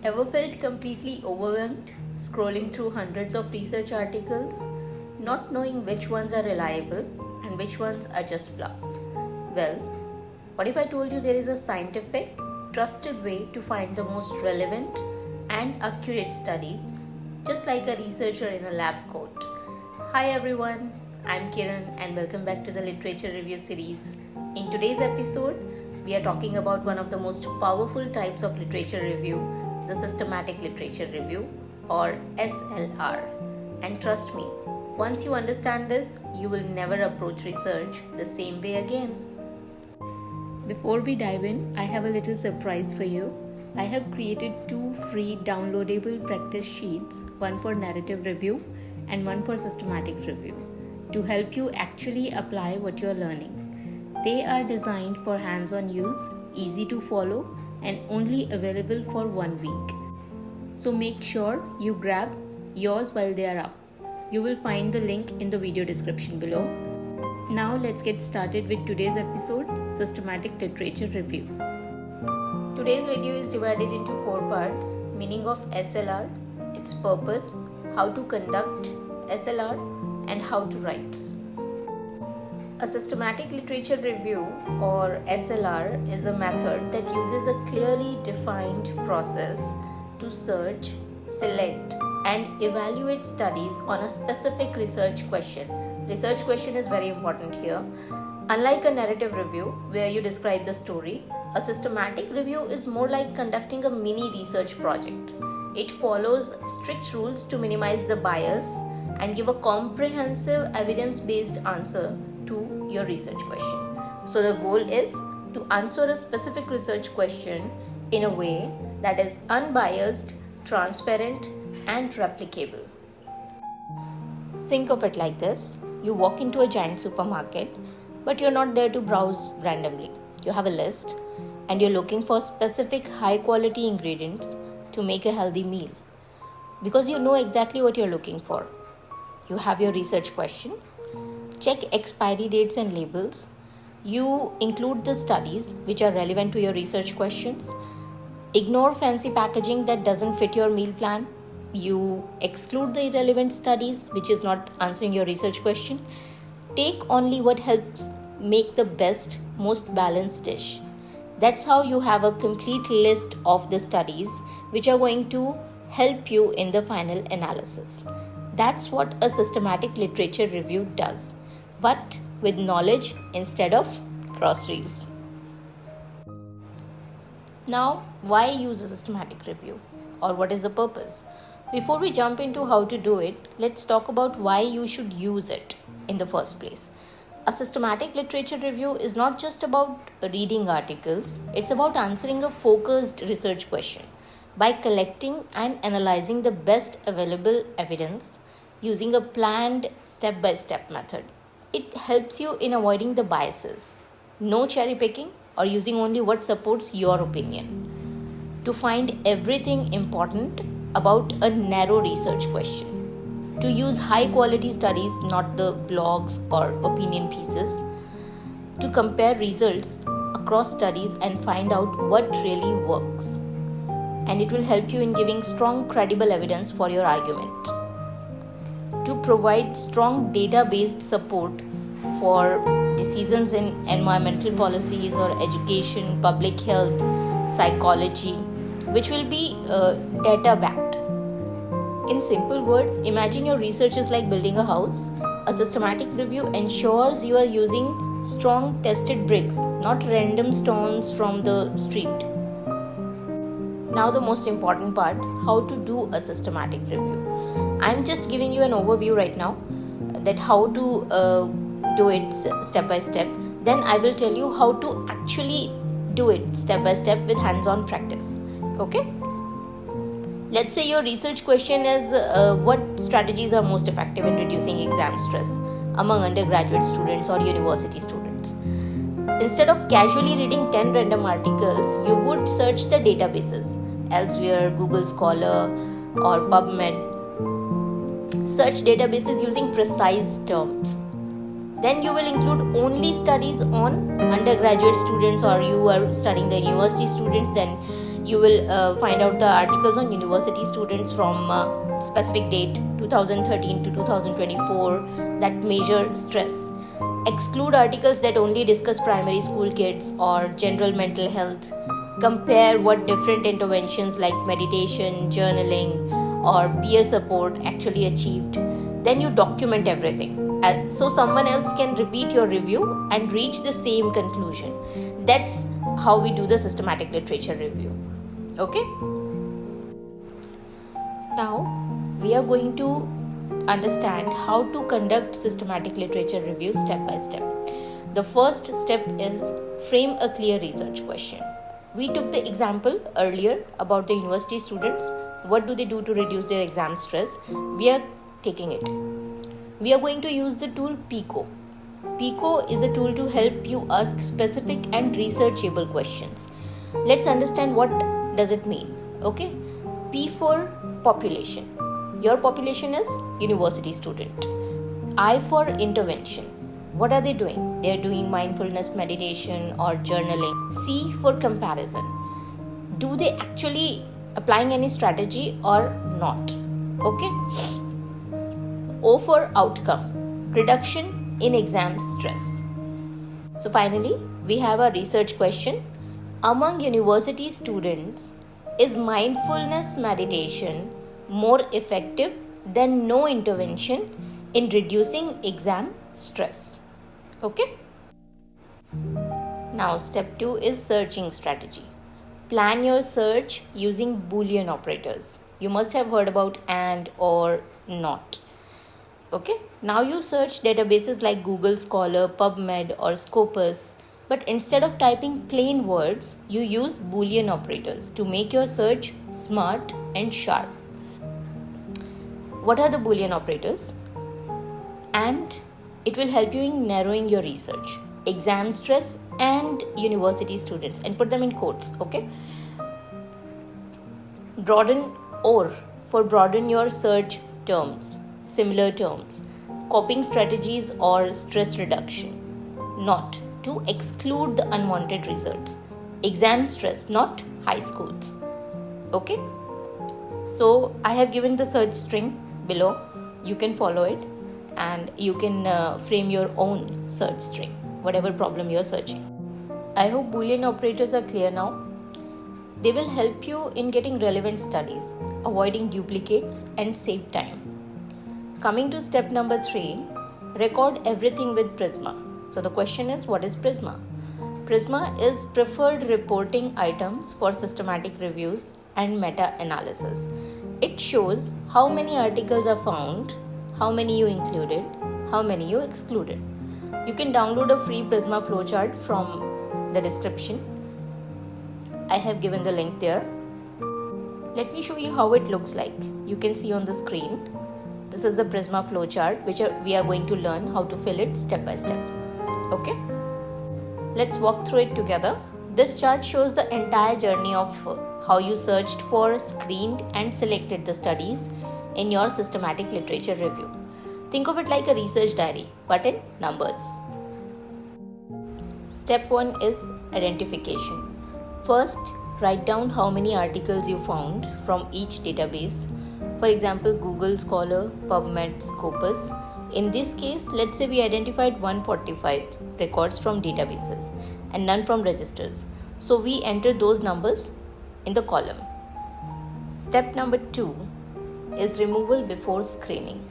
Ever felt completely overwhelmed, scrolling through hundreds of research articles, not knowing which ones are reliable and which ones are just fluff? Well, what if I told you there is a scientific, trusted way to find the most relevant and accurate studies, just like a researcher in a lab coat? Hi everyone, I'm Kiran and welcome back to the Literature Review series. In today's episode, we are talking about one of the most powerful types of literature review, the systematic literature review or SLR. And trust me, once you understand this, you will never approach research the same way again. Before we dive in, I have a little surprise for you. I have created 2 free downloadable practice sheets, one for narrative review and one for systematic review, to help you actually apply what you are learning. They are designed for hands-on use, easy to follow, and only available for 1 week. So make sure you grab yours while they are up. You will find the link in the video description below. Now let's get started with today's episode, Systematic Literature Review. Today's video is divided into 4 parts: meaning of SLR, its purpose, how to conduct SLR, and how to write. A systematic literature review or SLR is a method that uses a clearly defined process to search, select, and evaluate studies on a specific research question. Research question is very important here. Unlike a narrative review where you describe the story, a systematic review is more like conducting a mini research project. It follows strict rules to minimize the bias and give a comprehensive evidence-based answer to your research question. So the goal is to answer a specific research question in a way that is unbiased, transparent, and replicable. Think of it like this. You walk into a giant supermarket, but you're not there to browse randomly. You have a list and you're looking for specific high-quality ingredients to make a healthy meal because you know exactly what you're looking for. You have your research question. Check expiry dates and labels. You include the studies which are relevant to your research questions. Ignore fancy packaging that doesn't fit your meal plan. You exclude the irrelevant studies which is not answering your research question. Take only what helps make the best, most balanced dish. That's how you have a complete list of the studies which are going to help you in the final analysis. That's what a systematic literature review does, but with knowledge instead of groceries. Now, why use a systematic review, or what is the purpose? Before we jump into how to do it, let's talk about why you should use it in the first place. A systematic literature review is not just about reading articles, it's about answering a focused research question by collecting and analyzing the best available evidence using a planned step-by-step method. It helps you in avoiding the biases, no cherry picking, or using only what supports your opinion, to find everything important about a narrow research question, to use high-quality studies, not the blogs or opinion pieces, to compare results across studies and find out what really works. And it will help you in giving strong, credible evidence for your argument, to provide strong data-based support for decisions in environmental policies or education, public health, psychology, which will be data-backed. In simple words, imagine your research is like building a house. A systematic review ensures you are using strong tested bricks, not random stones from the street. Now the most important part, how to do a systematic review. I'm just giving you an overview right now that how to do it step by step. Then I will tell you how to actually do it step by step with hands-on practice. Okay? Let's say your research question is what strategies are most effective in reducing exam stress among undergraduate students or university students. Instead of casually reading 10 random articles, you would search the databases, Elsewhere, Google Scholar, or PubMed. Search databases using precise terms. Then you will include only studies on undergraduate students, or you are studying the university students, then You will find out the articles on university students from specific date 2013 to 2024 that measure stress. Exclude articles that only discuss primary school kids or general mental health. Compare what different interventions like meditation, journaling, or peer support actually achieved. Then you document everything so someone else can repeat your review and reach the same conclusion. That's how we do the systematic literature review. Okay? Now we are going to understand how to conduct systematic literature review step by step. The first step is frame a clear research question. We took the example earlier about the university students. What do they do to reduce their exam stress? We are taking it. We are going to use the tool PICO. PICO is a tool to help you ask specific and researchable questions. Let's understand what does it mean. Okay? P for population. Your population is university student. I for intervention. What are they doing? They are doing mindfulness meditation or journaling. C for comparison. Do they actually applying any strategy or not? Okay? O for outcome. Reduction in exam stress. So finally, we have a research question. Among university students, is mindfulness meditation more effective than no intervention in reducing exam stress? Okay? Now step 2 is searching strategy. Plan your search using Boolean operators. You must have heard about and, or, not. Okay? Now you search databases like Google Scholar, PubMed or Scopus, but instead of typing plain words, you use Boolean operators to make your search smart and sharp. What are the Boolean operators? And it will help you in narrowing your research. Exam stress and university students, and put them in quotes, okay? Broaden or for broaden your search terms, similar terms. Coping strategies or stress reduction. Not to exclude the unwanted results. Exam stress, not high scores. Okay? So I have given the search string below. You can follow it and you can frame your own search string, whatever problem you are searching. I hope Boolean operators are clear now. They will help you in getting relevant studies, avoiding duplicates and save time. Coming to step number 3, record everything with PRISMA. So the question is, what is PRISMA? PRISMA is preferred reporting items for systematic reviews and meta-analysis. It shows how many articles are found, how many you included, how many you excluded. You can download a free PRISMA flowchart from the description. I have given the link there. Let me show you how it looks like. You can see on the screen. This is the PRISMA flowchart which we are going to learn how to fill it step by step. Okay? Let's walk through it together. This chart shows the entire journey of how you searched for, screened and selected the studies in your systematic literature review. Think of it like a research diary, but in numbers. Step 1 is identification. First, write down how many articles you found from each database. For example, Google Scholar, PubMed, Scopus. In this case, let's say we identified 145 records from databases and none from registers. So we enter those numbers in the column. Step number 2 is removal before screening.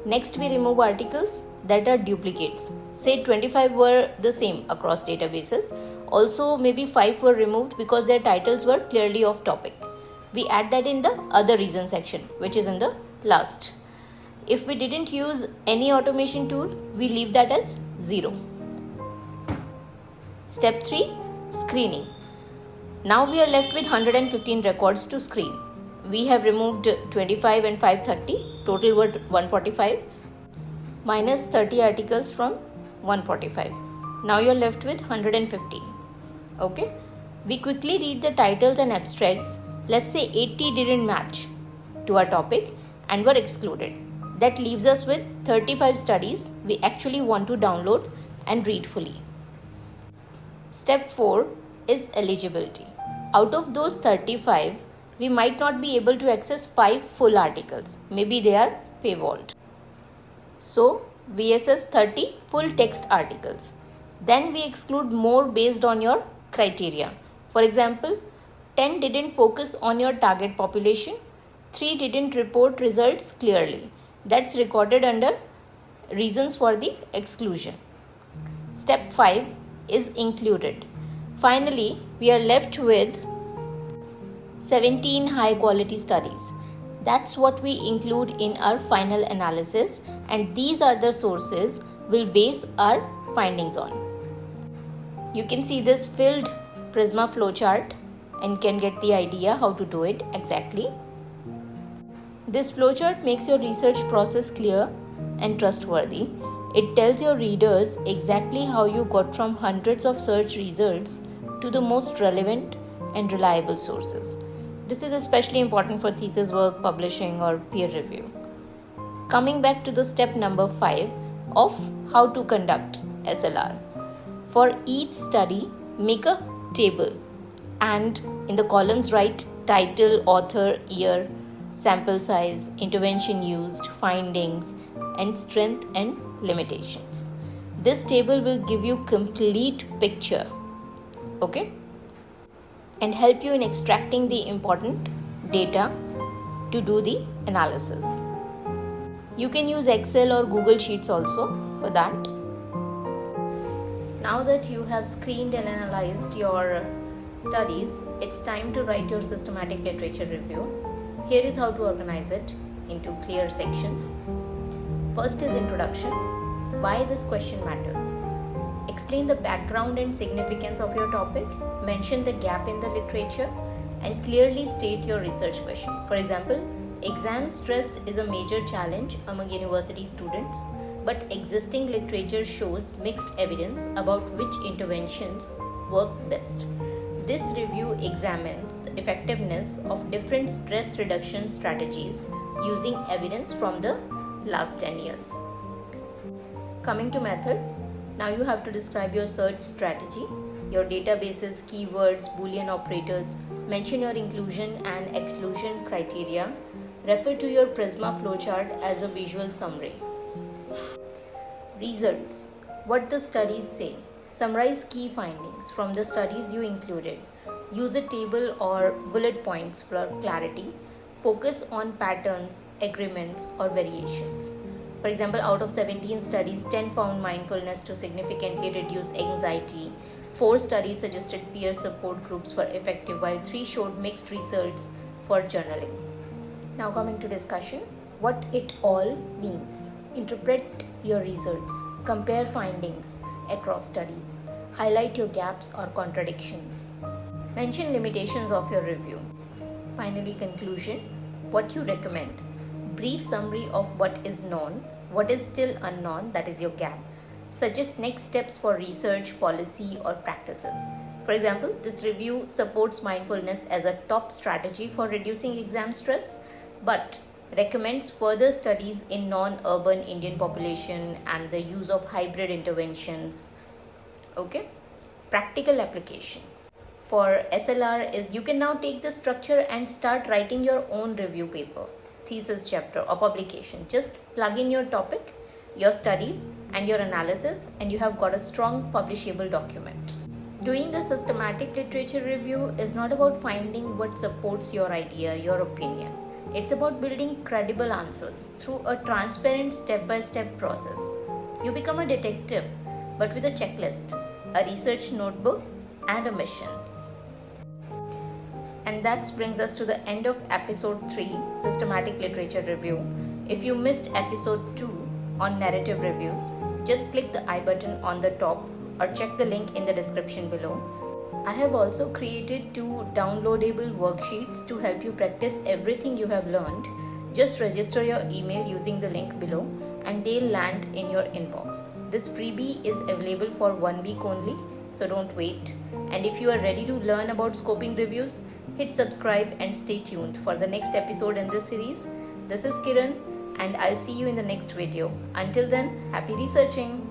Next, we remove articles that are duplicates. Say 25 were the same across databases. Also, maybe 5 were removed because their titles were clearly off topic. We add that in the other reason section, which is in the last. If we didn't use any automation tool, we leave that as 0. Step 3, screening. Now we are left with 115 records to screen. We have removed 25 and 530, total were 145, minus 30 articles from 145. Now you are left with 115. Okay? We quickly read the titles and abstracts. Let's say 80 didn't match to our topic and were excluded. That leaves us with 35 studies we actually want to download and read fully. Step 4 is eligibility. Out of those 35, we might not be able to access 5 full articles. Maybe they are paywalled. So we assess 30 full text articles. Then we exclude more based on your criteria. For example, 10 didn't focus on your target population, 3 didn't report results clearly. That's recorded under reasons for the exclusion. Step 5 is included. Finally, we are left with 17 high quality studies. That's what we include in our final analysis, and these are the sources we'll base our findings on. You can see this filled PRISMA flowchart and can get the idea how to do it exactly. This flowchart makes your research process clear and trustworthy. It tells your readers exactly how you got from hundreds of search results to the most relevant and reliable sources. This is especially important for thesis work, publishing, or peer review. Coming back to the step number 5 of how to conduct SLR. For each study, make a table and in the columns write title, author, year, sample size, intervention used, findings, and strength and limitations. This table will give you complete picture, okay, and help you in extracting the important data to do the analysis. You can use Excel or Google Sheets also for that. Now that you have screened and analyzed your studies, it's time to write your systematic literature review. Here is how to organize it into clear sections. First is introduction. Why this question matters. Explain the background and significance of your topic. Mention the gap in the literature and clearly state your research question. For example, exam stress is a major challenge among university students, but existing literature shows mixed evidence about which interventions work best. This review examines the effectiveness of different stress reduction strategies using evidence from the last 10 years. Coming to method, now you have to describe your search strategy, your databases, keywords, Boolean operators, mention your inclusion and exclusion criteria, refer to your PRISMA flowchart as a visual summary. Results. What the studies say. Summarize key findings from the studies you included. Use a table or bullet points for clarity. Focus on patterns, agreements, or variations. For example, out of 17 studies, 10 found mindfulness to significantly reduce anxiety. 4 studies suggested peer support groups were effective, while 3 showed mixed results for journaling. Now coming to discussion, what it all means. Interpret your results. Compare findings across studies. Highlight your gaps or contradictions. Mention limitations of your review. Finally, conclusion. What you recommend. Brief summary of what is known, what is still unknown, that is your gap. Suggest next steps for research, policy, or practices. For example, this review supports mindfulness as a top strategy for reducing exam stress, but recommends further studies in non-urban Indian population and the use of hybrid interventions. Okay, practical application for SLR is you can now take the structure and start writing your own review paper, thesis chapter, or publication. Just plug in your topic, your studies, and your analysis, and you have got a strong publishable document. Doing the systematic literature review is not about finding what supports your idea, your opinion. It's about building credible answers through a transparent step-by-step process. You become a detective, but with a checklist, a research notebook, and a mission. And that brings us to the end of episode 3, Systematic Literature Review. If you missed episode 2 on narrative reviews, just click the I button on the top or check the link in the description below. I have also created 2 downloadable worksheets to help you practice everything you have learned. Just register your email using the link below and they'll land in your inbox. This freebie is available for 1 week only, so don't wait. And if you are ready to learn about scoping reviews, hit subscribe and stay tuned for the next episode in this series. This is Kiran and I'll see you in the next video. Until then, happy researching!